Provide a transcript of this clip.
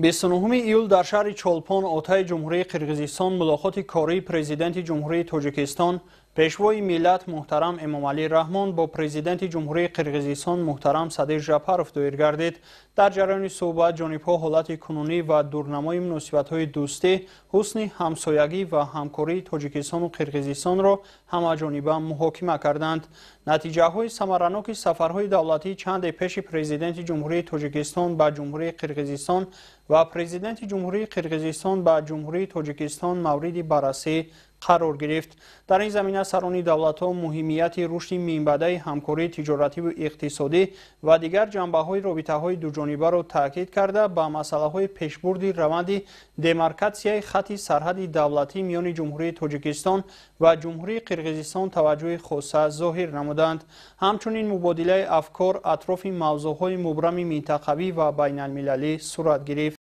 29 ایول در شهر چولپان اوتای جمهوری قرقیزستان ملاقات کاری پرزیدنت جمهوری تاجیکستان پیشوای ملت محترم امامعلی رحمان با پرزیدنت جمهوری قرقیزستان محترم صادق جعفرов دایر گردید. در جریان صحبت جانبها حالت کنونی و دورنمای مناسبت‌های دوستی، حسن همسایگی و همکاری تاجیکستان و قرقیزستان را همه‌جانبه محاکمه کردند. نتیجه‌های ثمرناک سفرهای دولتی چند پیش پرزیدنت جمهوری تاجیکستان به جمهوری قرقیزستان و پرزیدنت جمهوری قرقیزستان به جمهوری تاجیکستان مورد بررسی قرار گرفت. در این زمینه سران دولت‌ها مهمیت رشد منبع همکاری تجارتی و اقتصادی و دیگر جنبه‌های رابطه‌های دوجانبه را تاکید کرده به مسائل پیشبرد روند دمارکاسیای خط سرحد دولتی میان جمهوری تاجیکستان و جمهوری قرقیزستان توجه خاصه ظاهر نمودند. همچنین مبادله افکار اطراف موضوع‌های مبرم منطقوی و بین‌المللی صورت گرفت.